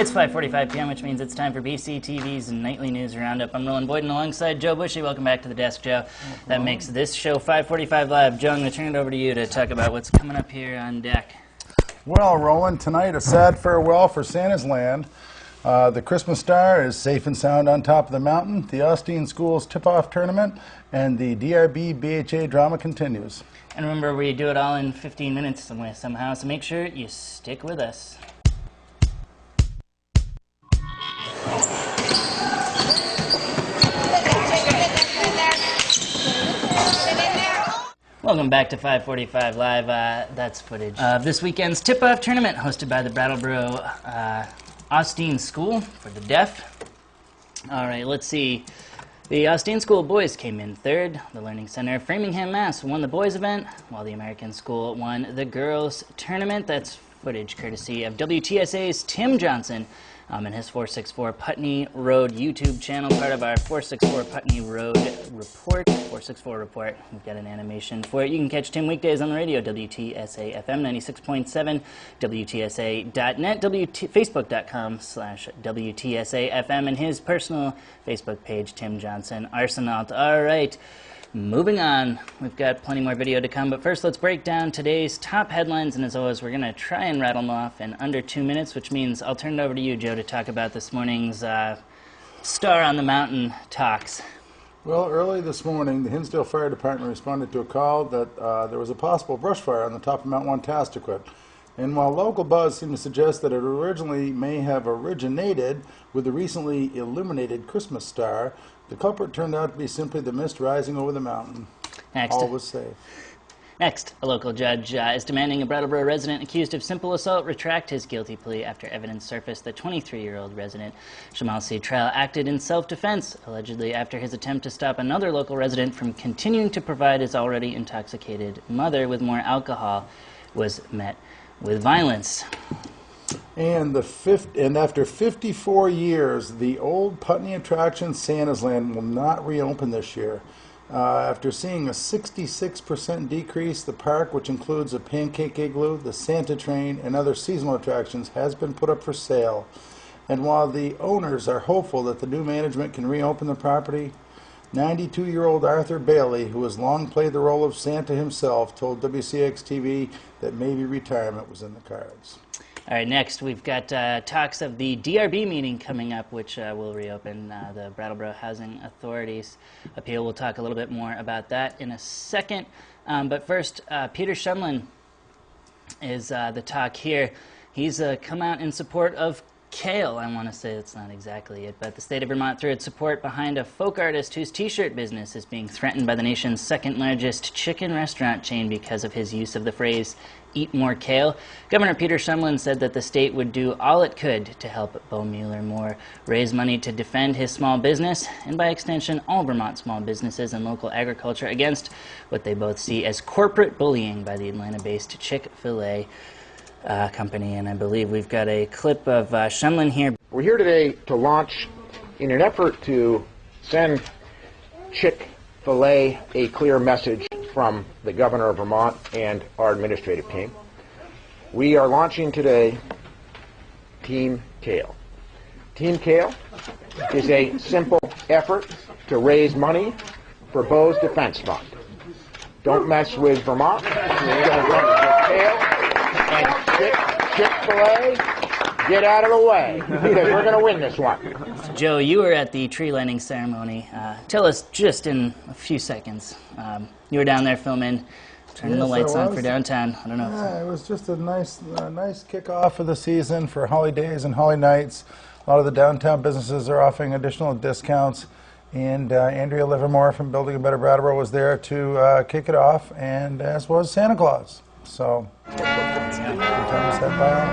It's 5:45 p.m., which means it's time for BCTV's Nightly News Roundup. I'm Roland Boyden alongside Joe Bushy. Welcome back to the desk, Joe. That makes this show 5:45 Live. Joe, I'm going to turn it over to you to talk about what's coming up here on deck. Well, Roland, tonight a sad farewell for Santa's Land. The Christmas star is safe and sound on top of the mountain. The Austin Schools tip-off tournament and the DRB BHA drama continues. And remember, we do it all in 15 minutes somehow, so make sure you stick with us. Welcome back to 5:45 Live. That's footage of this weekend's tip-off tournament hosted by the Brattleboro Austin School for the Deaf. All right, let's see. The Austin School boys came in third. The Learning Center of Framingham, Mass. won the boys event, while the American School won the girls tournament. That's footage courtesy of WTSA's Tim Johnson and his 464 Putney Road YouTube channel, part of our 464 Putney Road report. 464 report. We've got an animation for it. You can catch Tim weekdays on the radio, WTSA FM 96.7, WTSA.net, Facebook.com/WTSA FM, and his personal Facebook page, Tim Johnson Arsenault. All right. Moving on, we've got plenty more video to come, but first let's break down today's top headlines, and as always, we're going to try and rattle them off in under 2 minutes, which means I'll turn it over to you, Joe, to talk about this morning's Star on the Mountain talks. Well, early this morning, the Hinsdale Fire Department responded to a call that there was a possible brush fire on the top of Mount Wantastiquet. And while local buzz seemed to suggest that it originally may have originated with the recently illuminated Christmas star, the culprit turned out to be simply the mist rising over the mountain. Next. All was safe. Next, a local judge is demanding a Brattleboro resident accused of simple assault retract his guilty plea after evidence surfaced that 23-year-old resident Shamal C. Trail acted in self-defense, allegedly after his attempt to stop another local resident from continuing to provide his already intoxicated mother with more alcohol was met with violence. And after 54 years, the old Putney attraction Santa's Land will not reopen this year. After seeing a 66% decrease, the park, which includes a pancake igloo, the Santa train, and other seasonal attractions, has been put up for sale. And while the owners are hopeful that the new management can reopen the property, 92-year-old Arthur Bailey, who has long played the role of Santa himself, told WCX-TV that maybe retirement was in the cards. All right, next we've got talks of the DRB meeting coming up, which will reopen the Brattleboro Housing Authority's appeal. We'll talk a little bit more about that in a second. But first, Peter Shumlin is the talk here. He's come out in support of kale. I want to say it's not exactly it, but the state of Vermont threw its support behind a folk artist whose t-shirt business is being threatened by the nation's second largest chicken restaurant chain because of his use of the phrase, "eat more kale." Governor Peter Shumlin said that the state would do all it could to help Bo Mueller Moore raise money to defend his small business, and by extension, all Vermont small businesses and local agriculture against what they both see as corporate bullying by the Atlanta-based Chick-fil-A company. And I believe we've got a clip of Shumlin here. We're here today to launch, in an effort to send Chick-fil-A a clear message from the Governor of Vermont and our administrative team. We are launching today Team Kale. Team Kale is a simple effort to raise money for Bo's Defense Fund. Don't mess with Vermont. Don't mess with kale. And Chick-fil-A, get out of the way, because we're going to win this one. Joe, you were at the tree lighting ceremony. Tell us just in a few seconds. You were down there filming, turning the lights on for downtown. I don't know. Yeah, it was just a nice kickoff of the season for holidays and holiday nights. A lot of the downtown businesses are offering additional discounts. And Andrea Livermore from Building a Better Brattleboro was there to kick it off, and as was Santa Claus. So, good time to set by all.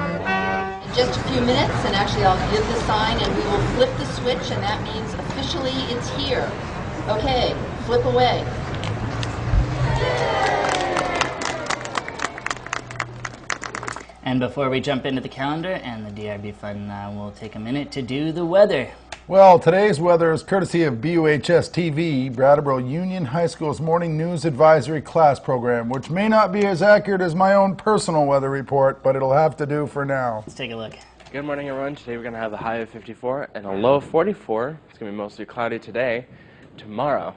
Just a few minutes, and actually I'll give the sign, and we will flip the switch, and that means officially it's here. Okay, flip away. And before we jump into the calendar and the DRB Fund, we'll take a minute to do the weather. Well, today's weather is courtesy of BUHS TV, Brattleboro Union High School's morning news advisory class program, which may not be as accurate as my own personal weather report, but it'll have to do for now. Let's take a look. Good morning, everyone. Today we're going to have a high of 54 and a low of 44. It's going to be mostly cloudy today. Tomorrow,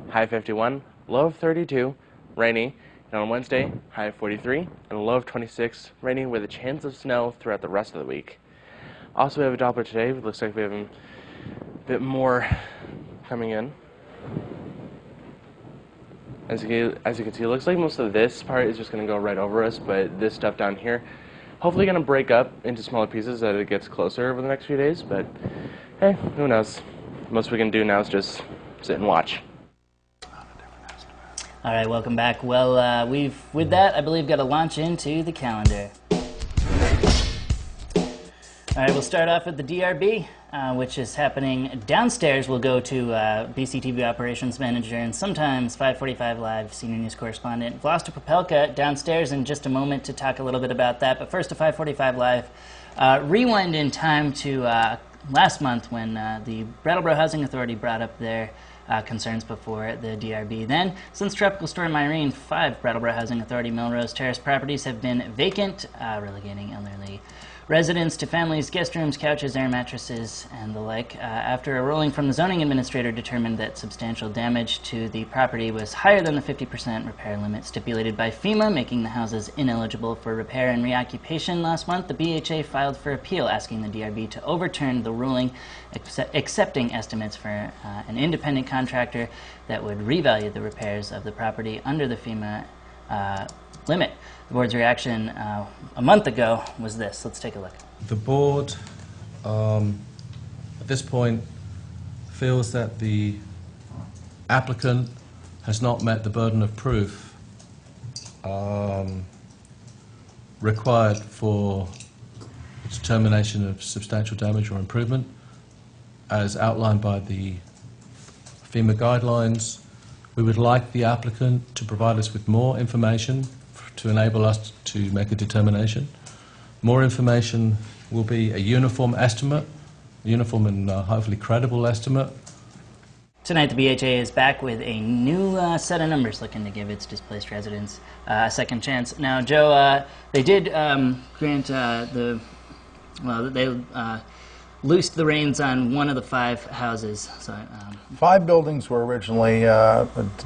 high of 51, low of 32, rainy. And on Wednesday, high of 43 and a low of 26, rainy with a chance of snow throughout the rest of the week. Also, we have a Doppler today. It looks like we have a bit more coming in. As you can see, it looks like most of this part is just going to go right over us, but this stuff down here hopefully going to break up into smaller pieces as it gets closer over the next few days, but hey, who knows? Most we can do now is just sit and watch. All right, welcome back. Well, with that, I believe, got to launch into the calendar. All right, we'll start off with the DRB, which is happening downstairs. We'll go to BCTV Operations Manager and sometimes 545 Live Senior News Correspondent Vlasta Popelka downstairs in just a moment to talk a little bit about that. But first to 545 Live. Rewind in time to last month when the Brattleboro Housing Authority brought up their concerns before the DRB. Then, since Tropical Storm Irene, 5 Brattleboro Housing Authority Melrose Terrace properties have been vacant, relegating elderly residents to families, guest rooms, couches, air mattresses, and the like, after a ruling from the zoning administrator determined that substantial damage to the property was higher than the 50% repair limit stipulated by FEMA, making the houses ineligible for repair and reoccupation. Last month, the BHA filed for appeal, asking the DRB to overturn the ruling, accepting estimates for an independent contractor that would revalue the repairs of the property under the FEMA limit. The board's reaction a month ago was this. Let's take a look. The board, at this point, feels that the applicant has not met the burden of proof required for determination of substantial damage or improvement, as outlined by the FEMA guidelines. We would like the applicant to provide us with more information to enable us to make a determination. More information will be a uniform estimate, a uniform and hopefully credible estimate. Tonight, the BHA is back with a new set of numbers looking to give its displaced residents a second chance. Now, Joe, they did grant they loosed the reins on one of the 5 houses. So, 5 buildings were originally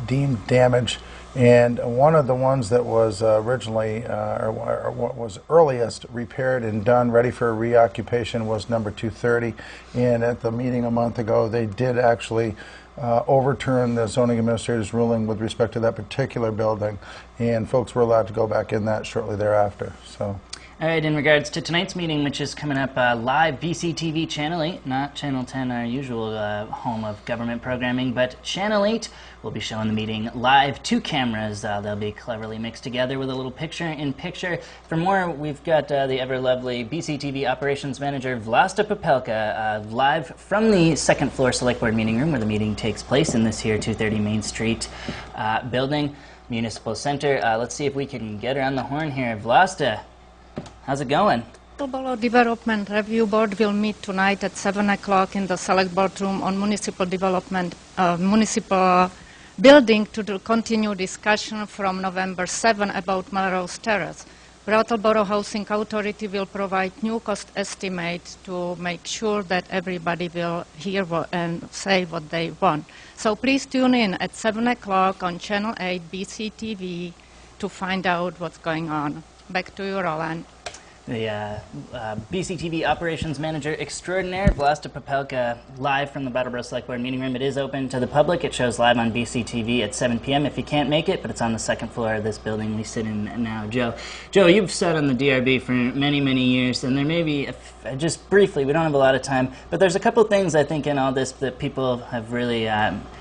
deemed damaged, and one of the ones that was originally, or what was earliest repaired and done, ready for reoccupation, was number 230. And at the meeting a month ago, they did actually overturn the zoning administrator's ruling with respect to that particular building, and folks were allowed to go back in that shortly thereafter. So. all right, in regards to tonight's meeting, which is coming up live, BCTV Channel 8, not Channel 10, our usual home of government programming, but Channel 8 will be showing the meeting live. 2 cameras. They'll be cleverly mixed together with a little picture-in-picture. For more, we've got the ever-lovely BCTV Operations Manager Vlasta Popelka live from the second floor Select Board meeting room where the meeting takes place in this here 230 Main Street building, Municipal Center. Let's see if we can get her on the horn here. Vlasta, how's it going? Brattleboro Development Review Board will meet tonight at 7 o'clock in the Select Board room on municipal development, municipal building to continue discussion from November 7 about Melrose Terrace. Brattleboro Housing Authority will provide new cost estimate to make sure that everybody will hear and say what they want. So please tune in at 7 o'clock on Channel 8 BCTV to find out what's going on. Back to you, Roland. The BCTV Operations Manager Extraordinaire, Vlasta Popelka, live from the Brattleboro Select Board meeting room. It is open to the public. It shows live on BCTV at 7 p.m. if you can't make it, but it's on the second floor of this building we sit in now. Joe, you've sat on the DRB for many, many years, and there may be, just briefly, we don't have a lot of time, but there's a couple things I think in all this that people have really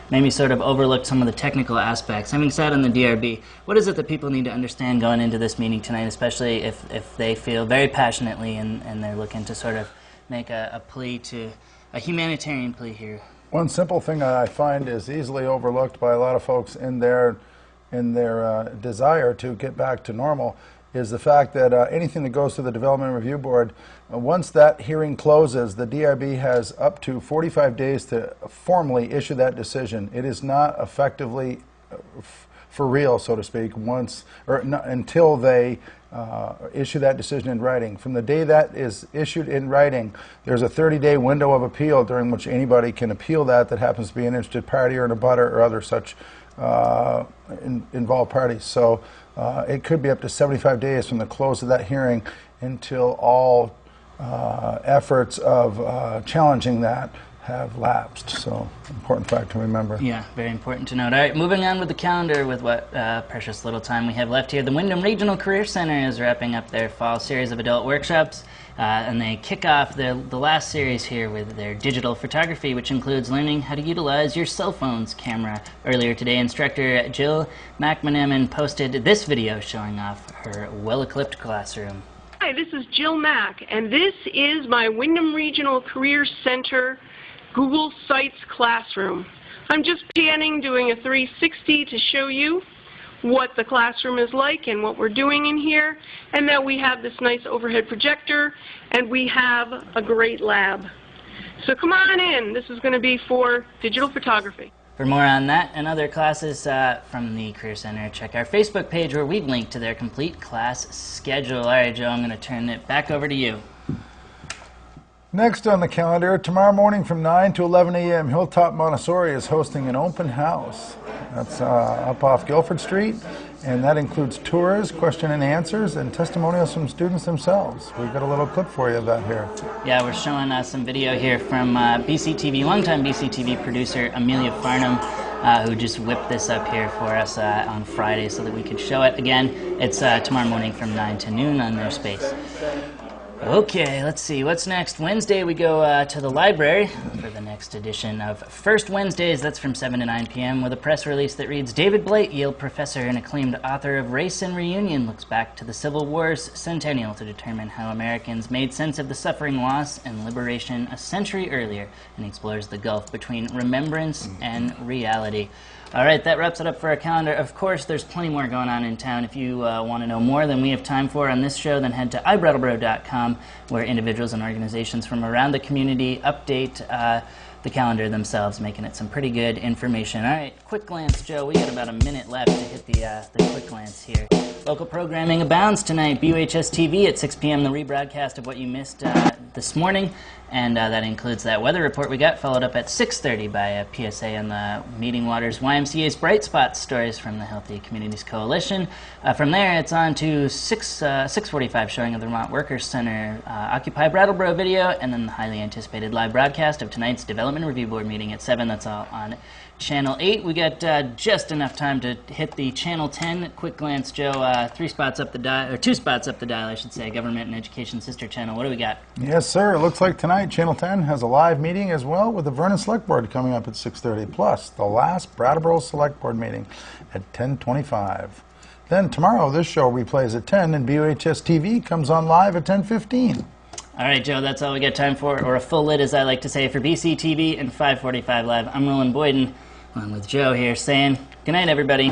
maybe sort of overlooked some of the technical aspects. Having sat on the DRB, what is it that people need to understand going into this meeting tonight, especially if they feel very passionately and they're looking to sort of make a plea to, a humanitarian plea here? One simple thing I find is easily overlooked by a lot of folks in their desire to get back to normal is the fact that anything that goes to the Development Review Board, once that hearing closes, the DRB has up to 45 days to formally issue that decision. It is not effectively for real, so to speak, until they issue that decision in writing. From the day that is issued in writing, there's a 30-day window of appeal during which anybody can appeal that happens to be an interested party or an abutter or other such involved parties. So it could be up to 75 days from the close of that hearing until all efforts of challenging that have lapsed. So, important fact to remember. Yeah, very important to note. All right, moving on with the calendar with what precious little time we have left here. The Wyndham Regional Career Center is wrapping up their fall series of adult workshops, and they kick off the last series here with their digital photography, which includes learning how to utilize your cell phone's camera. Earlier today, instructor Jill McManaman posted this video showing off her well-equipped classroom. Hi, this is Jill Mack, and this is my Wyndham Regional Career Center Google Sites classroom. I'm just panning, doing a 360 to show you what the classroom is like and what we're doing in here, and that we have this nice overhead projector and we have a great lab. So come on in. This is going to be for digital photography. For more on that and other classes from the Career Center, check our Facebook page where we've linked to their complete class schedule. All right, Joe, I'm going to turn it back over to you. Next on the calendar, tomorrow morning from 9 to 11 a.m., Hilltop Montessori is hosting an open house. That's up off Guilford Street, and that includes tours, question and answers, and testimonials from students themselves. We've got a little clip for you of that here. Yeah, we're showing some video here from BCTV, longtime BCTV producer Amelia Farnham, who just whipped this up here for us on Friday so that we could show it. Again, it's tomorrow morning from 9 to noon on their space. Okay, let's see. What's next? Wednesday we go to the library for the next edition of First Wednesdays. That's from 7 to 9 p.m. with a press release that reads, David Blight, Yale professor and acclaimed author of Race and Reunion, looks back to the Civil War's centennial to determine how Americans made sense of the suffering, loss, and liberation a century earlier, and explores the gulf between remembrance and reality. All right, that wraps it up for our calendar. Of course, there's plenty more going on in town. If you want to know more than we have time for on this show, then head to ibrattleboro.com, where individuals and organizations from around the community update the calendar themselves, making it some pretty good information. All right, quick glance, Joe. We got about a minute left to hit the quick glance here. Local programming abounds tonight. BUHS TV at 6 p.m., the rebroadcast of what you missed this morning. And that includes that weather report we got, followed up at 6:30 by a PSA on the Meeting Waters YMCA's Bright Spots stories from the Healthy Communities Coalition. From there, it's on to 6:45 showing of the Vermont Workers Center Occupy Brattleboro video, and then the highly anticipated live broadcast of tonight's Development Review Board meeting at 7. That's all on Channel 8. We got just enough time to hit the Channel 10 quick glance, Joe. 2 spots up the dial, I should say. Government and Education Sister Channel. What do we got? Yes, sir. It looks like tonight Channel 10 has a live meeting as well with the Vernon Select Board coming up at 6:30, plus the last Brattleboro Select Board meeting at 10:25. Then tomorrow this show replays at 10, and BUHS TV comes on live at 10:15. All right, Joe, that's all we got time for, or a full lid, as I like to say, for BCTV and 545 Live. I'm Roland Boyden, along with Joe here, saying good night, everybody.